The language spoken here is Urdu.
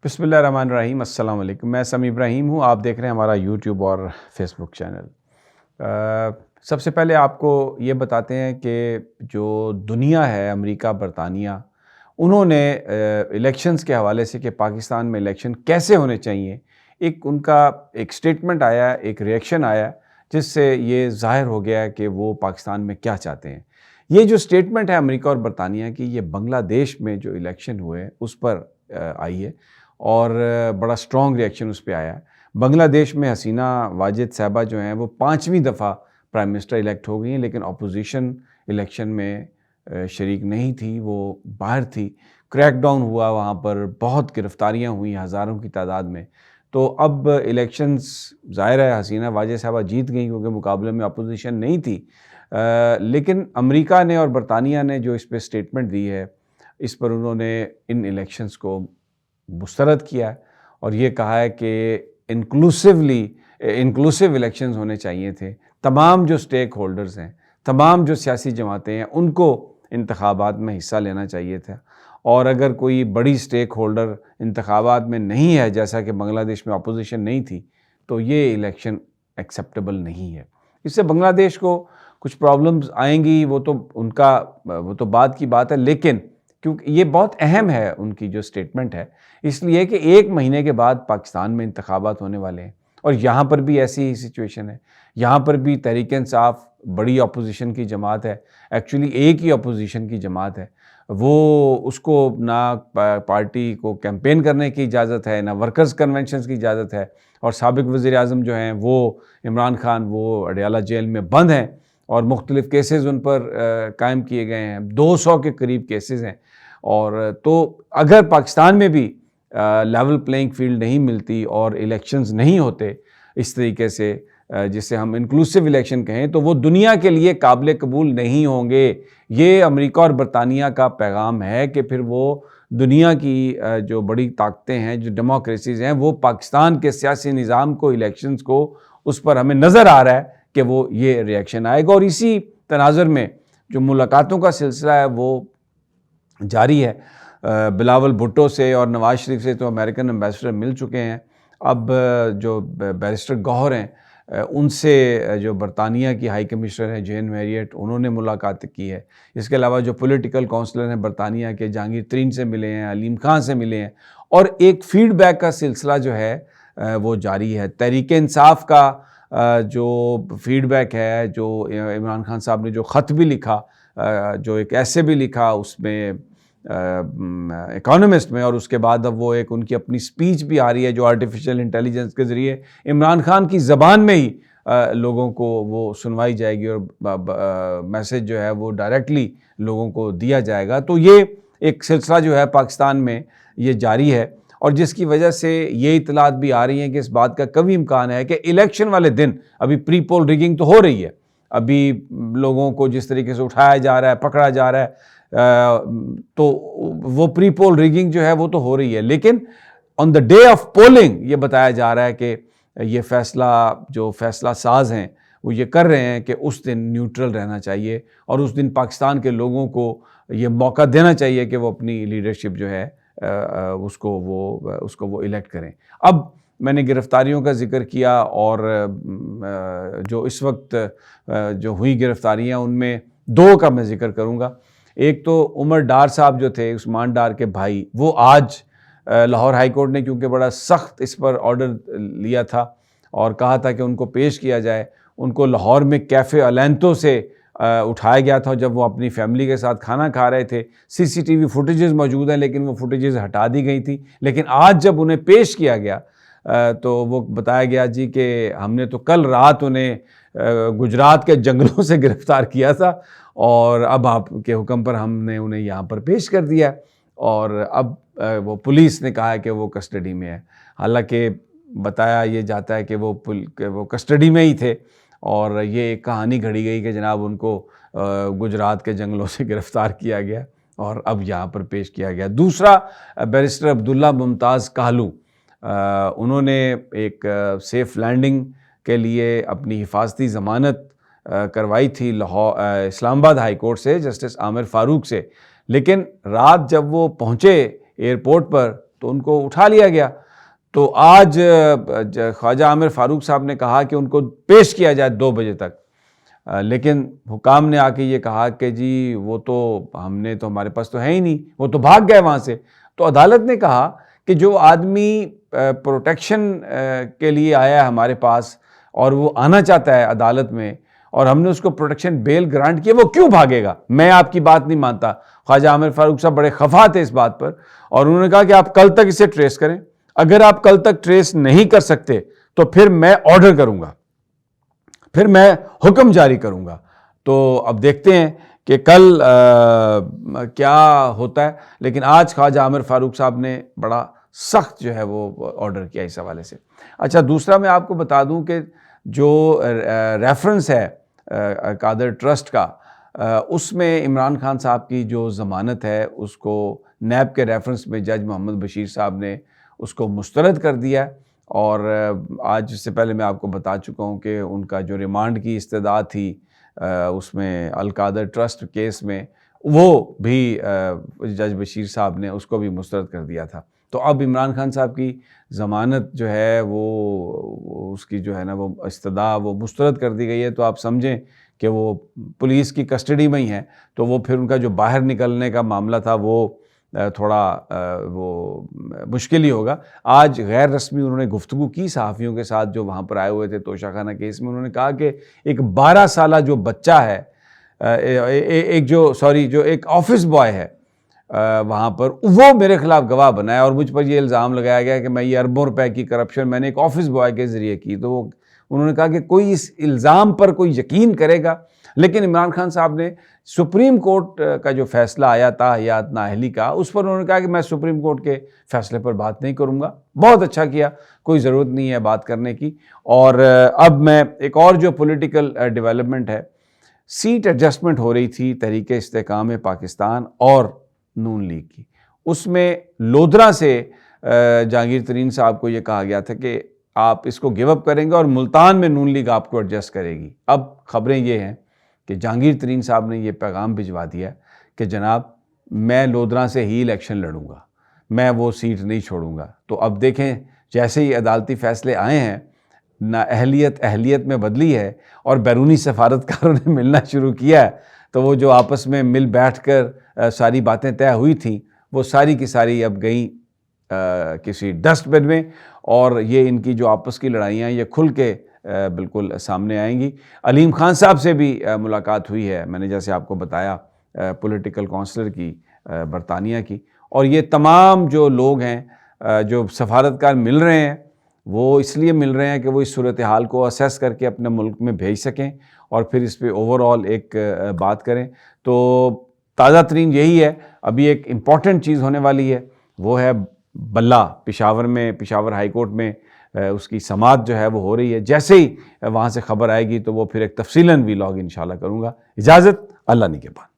بسم اللہ الرحمن الرحیم۔ السلام علیکم، میں سمیع ابراہیم ہوں۔ آپ دیکھ رہے ہیں ہمارا یوٹیوب اور فیس بک چینل۔ سب سے پہلے آپ کو یہ بتاتے ہیں کہ جو دنیا ہے، امریکہ، برطانیہ، انہوں نے الیکشنز کے حوالے سے کہ پاکستان میں الیکشن کیسے ہونے چاہیے، ان کا ایک سٹیٹمنٹ آیا، ایک ریئیکشن آیا، جس سے یہ ظاہر ہو گیا کہ وہ پاکستان میں کیا چاہتے ہیں۔ یہ جو سٹیٹمنٹ ہے امریکہ اور برطانیہ کی، یہ بنگلہ دیش میں جو الیکشن ہوئے اس پر آئی ہے اور بڑا سٹرونگ ریئیکشن اس پہ آیا ہے۔ بنگلہ دیش میں حسینہ واجد صاحبہ جو ہیں وہ 5ویں دفعہ پرائم منسٹر الیکٹ ہو گئی ہیں، لیکن اپوزیشن الیکشن میں شریک نہیں تھی، وہ باہر تھی۔ کریک ڈاؤن ہوا وہاں پر، بہت گرفتاریاں ہوئیں ہزاروں کی تعداد میں۔ تو اب الیکشنز ظاہر ہے حسینہ واجد صاحبہ جیت گئیں کیونکہ مقابلے میں اپوزیشن نہیں تھی، لیکن امریکہ نے اور برطانیہ نے جو اس پہ سٹیٹمنٹ دی ہے، اس پر انہوں نے ان الیکشنز کو مسترد کیا ہے اور یہ کہا ہے کہ انکلوسیو الیکشنز ہونے چاہیے تھے۔ تمام جو سٹیک ہولڈرز ہیں، تمام جو سیاسی جماعتیں ہیں، ان کو انتخابات میں حصہ لینا چاہیے تھا، اور اگر کوئی بڑی سٹیک ہولڈر انتخابات میں نہیں ہے، جیسا کہ بنگلہ دیش میں اپوزیشن نہیں تھی، تو یہ الیکشن ایکسیپٹیبل نہیں ہے۔ اس سے بنگلہ دیش کو کچھ پرابلمز آئیں گی، وہ تو بعد کی بات ہے، لیکن کیونکہ یہ بہت اہم ہے ان کی جو سٹیٹمنٹ ہے، اس لیے کہ 1 مہینے کے بعد پاکستان میں انتخابات ہونے والے ہیں، اور یہاں پر بھی ایسی ہی سچویشن ہے۔ یہاں پر بھی تحریک انصاف بڑی اپوزیشن کی جماعت ہے، ایکچولی ایک ہی اپوزیشن کی جماعت ہے، وہ اس کو نہ پارٹی کو کیمپین کرنے کی اجازت ہے، نہ ورکرز کنونشنز کی اجازت ہے، اور سابق وزیر اعظم جو ہیں وہ عمران خان، وہ اڈیالہ جیل میں بند ہیں اور مختلف کیسز ان پر قائم کیے گئے ہیں، 200 کے قریب کیسز ہیں۔ اور تو اگر پاکستان میں بھی لیول پلینگ فیلڈ نہیں ملتی اور الیکشنز نہیں ہوتے اس طریقے سے جسے ہم انکلوسیو الیکشن کہیں، تو وہ دنیا کے لیے قابل قبول نہیں ہوں گے۔ یہ امریکہ اور برطانیہ کا پیغام ہے کہ پھر وہ دنیا کی جو بڑی طاقتیں ہیں، جو ڈیموکریسیز ہیں، وہ پاکستان کے سیاسی نظام کو، الیکشنز کو، اس پر ہمیں نظر آ رہا ہے کہ وہ یہ ریئیکشن آئے گا۔ اور اسی تناظر میں جو ملاقاتوں کا سلسلہ ہے وہ جاری ہے۔ بلاول بھٹو سے اور نواز شریف سے تو امریکن ایمبیسڈر مل چکے ہیں، اب جو بیرسٹر گوہر ہیں ان سے جو برطانیہ کی ہائی کمشنر ہیں جین میریٹ، انہوں نے ملاقات کی ہے۔ اس کے علاوہ جو پولیٹیکل کونسلر ہیں برطانیہ کے، جہانگیر ترین سے ملے ہیں، علیم خان سے ملے ہیں، اور ایک فیڈ بیک کا سلسلہ جو ہے وہ جاری ہے۔ تحریک انصاف کا جو فیڈ بیک ہے، جو عمران خان صاحب نے جو خط بھی لکھا، جو ایک ایسے بھی لکھا اس میں اکانومسٹ میں، اور اس کے بعد اب وہ ایک ان کی اپنی سپیچ بھی آ رہی ہے جو آرٹیفیشل انٹیلیجنس کے ذریعے عمران خان کی زبان میں ہی لوگوں کو وہ سنوائی جائے گی، اور میسج جو ہے وہ ڈائریکٹلی لوگوں کو دیا جائے گا۔ تو یہ ایک سلسلہ جو ہے پاکستان میں یہ جاری ہے، اور جس کی وجہ سے یہ اطلاعات بھی آ رہی ہیں کہ اس بات کا قوی امکان ہے کہ الیکشن والے دن، ابھی پری پول ریگنگ تو ہو رہی ہے، ابھی لوگوں کو جس طریقے سے اٹھایا جا رہا ہے، پکڑا جا رہا ہے، تو وہ پری پول ریگنگ جو ہے وہ تو ہو رہی ہے، لیکن آن دا ڈے آف پولنگ یہ بتایا جا رہا ہے کہ یہ فیصلہ ساز ہیں وہ یہ کر رہے ہیں کہ اس دن نیوٹرل رہنا چاہیے، اور اس دن پاکستان کے لوگوں کو یہ موقع دینا چاہیے کہ وہ اپنی لیڈرشپ جو ہے اس کو وہ الیکٹ کریں۔ اب میں نے گرفتاریوں کا ذکر کیا، اور جو اس وقت جو ہوئی گرفتاریاں ان میں 2 کا میں ذکر کروں گا۔ ایک تو عمر ڈار صاحب جو تھے، عثمان ڈار کے بھائی، وہ آج لاہور ہائی کورٹ نے کیونکہ بڑا سخت اس پر آرڈر لیا تھا اور کہا تھا کہ ان کو پیش کیا جائے، ان کو لاہور میں کیفے الینتو سے اٹھایا گیا تھا جب وہ اپنی فیملی کے ساتھ کھانا کھا رہے تھے۔ CCTV فوٹیجز موجود ہیں، لیکن وہ فوٹیجز ہٹا دی گئی تھی، لیکن آج جب انہیں پیش کیا گیا تو وہ بتایا گیا جی کہ ہم نے تو کل رات انہیں گجرات کے جنگلوں سے گرفتار کیا تھا، اور اب آپ کے حکم پر ہم نے انہیں یہاں پر پیش کر دیا، اور اب وہ پولیس نے کہا ہے کہ وہ کسٹڈی میں ہے۔ حالانکہ بتایا یہ جاتا ہے کہ وہ کسٹڈی میں ہی تھے، اور یہ ایک کہانی گھڑی گئی کہ جناب ان کو گجرات کے جنگلوں سے گرفتار کیا گیا اور اب یہاں پر پیش کیا گیا۔ دوسرا بیرسٹر عبداللہ ممتاز کہلو، انہوں نے ایک سیف لینڈنگ کے لیے اپنی حفاظتی ضمانت کروائی تھی اسلام آباد ہائی کورٹ سے جسٹس عامر فاروق سے، لیکن رات جب وہ پہنچے ایئرپورٹ پر تو ان کو اٹھا لیا گیا. تو آج خواجہ عامر فاروق صاحب نے کہا کہ ان کو پیش کیا جائے 2 بجے تک، لیکن حکام نے آ کے یہ کہا کہ جی وہ تو ہمارے پاس تو ہے ہی نہیں، وہ تو بھاگ گئے وہاں سے. تو عدالت نے کہا کہ جو آدمی پروٹیکشن کے لیے آیا ہے ہمارے پاس اور وہ آنا چاہتا ہے عدالت میں اور ہم نے اس کو پروٹیکشن بیل گرانٹ کیا، وہ کیوں بھاگے گا؟ میں آپ کی بات نہیں مانتا. خواجہ عامر فاروق صاحب بڑے خفا تھے اس بات پر اور انہوں نے کہا کہ آپ کل تک اسے ٹریس کریں، اگر آپ کل تک ٹریس نہیں کر سکتے تو پھر میں آرڈر کروں گا، پھر میں حکم جاری کروں گا. تو اب دیکھتے ہیں کہ کل کیا ہوتا ہے، لیکن آج خواجہ عامر فاروق صاحب نے بڑا سخت جو ہے وہ آرڈر کیا اس حوالے سے. اچھا، دوسرا میں آپ کو بتا دوں کہ جو ریفرنس ہے قادر ٹرسٹ کا، اس میں عمران خان صاحب کی جو ضمانت ہے اس کو نیب کے ریفرنس میں جج محمد بشیر صاحب نے اس کو مسترد کر دیا ہے. اور آج اس سے پہلے میں آپ کو بتا چکا ہوں کہ ان کا جو ریمانڈ کی استدعا تھی اس میں القادر ٹرسٹ کیس میں، وہ بھی جج بشیر صاحب نے اس کو بھی مسترد کر دیا تھا. تو اب عمران خان صاحب کی ضمانت جو ہے وہ اس کی جو ہے نا وہ استدعا وہ مسترد کر دی گئی ہے. تو آپ سمجھیں کہ وہ پولیس کی کسٹڈی میں ہی ہیں، تو وہ پھر ان کا جو باہر نکلنے کا معاملہ تھا وہ تھوڑا وہ مشکل ہی ہوگا. آج غیر رسمی انہوں نے گفتگو کی صحافیوں کے ساتھ جو وہاں پر آئے ہوئے تھے توشہ خانہ کیس میں. انہوں نے کہا کہ ایک 12 سالہ جو بچہ ہے، جو ایک آفس بوائے ہے وہاں پر، وہ میرے خلاف گواہ بنا ہے اور مجھ پر یہ الزام لگایا گیا کہ میں یہ اربوں روپے کی کرپشن میں نے ایک آفس بوائے کے ذریعے کی. تو انہوں نے کہا کہ کوئی اس الزام پر کوئی یقین کرے گا؟ لیکن عمران خان صاحب نے سپریم کورٹ کا جو فیصلہ آیا تھا حیات نااہلی کا، اس پر انہوں نے کہا کہ میں سپریم کورٹ کے فیصلے پر بات نہیں کروں گا. بہت اچھا کیا، کوئی ضرورت نہیں ہے بات کرنے کی. اور اب میں ایک اور جو پولیٹیکل ڈیولپمنٹ ہے، سیٹ ایڈجسٹمنٹ ہو رہی تھی تحریک استحکام پاکستان اور نون لیگ کی. اس میں لودھرا سے جہانگیر ترین صاحب کو یہ کہا گیا تھا کہ آپ اس کو گیو اپ کریں گے اور ملتان میں نون لیگ آپ کو ایڈجسٹ کرے گی. اب خبریں یہ ہیں کہ جہانگیر ترین صاحب نے یہ پیغام بھجوا دیا کہ جناب میں لودھرا سے ہی الیکشن لڑوں گا، میں وہ سیٹ نہیں چھوڑوں گا. تو اب دیکھیں، جیسے ہی عدالتی فیصلے آئے ہیں، نہ اہلیت میں بدلی ہے اور بیرونی سفارتکاروں نے ملنا شروع کیا ہے. تو وہ جو آپس میں مل بیٹھ کر ساری باتیں طے ہوئی تھیں، وہ ساری کی ساری اب گئیں کسی ڈسٹ بن میں، اور یہ ان کی جو آپس کی لڑائیاں یہ کھل کے بالکل سامنے آئیں گی. علیم خان صاحب سے بھی ملاقات ہوئی ہے، میں نے جیسے آپ کو بتایا، پولیٹیکل کونسلر کی برطانیہ کی. اور یہ تمام جو لوگ ہیں جو سفارتکار مل رہے ہیں، وہ اس لیے مل رہے ہیں کہ وہ اس صورتحال کو اسیس کر کے اپنے ملک میں بھیج سکیں اور پھر اس پہ اوور آل ایک بات کریں. تو تازہ ترین یہی ہے. ابھی ایک امپورٹنٹ چیز ہونے والی ہے، وہ ہے بلہ پشاور ہائی کورٹ میں اس کی سماعت جو ہے وہ ہو رہی ہے. جیسے ہی وہاں سے خبر آئے گی تو وہ پھر ایک تفصیلاً ویلاگ انشاءاللہ کروں گا. اجازت، اللہ نگہبان.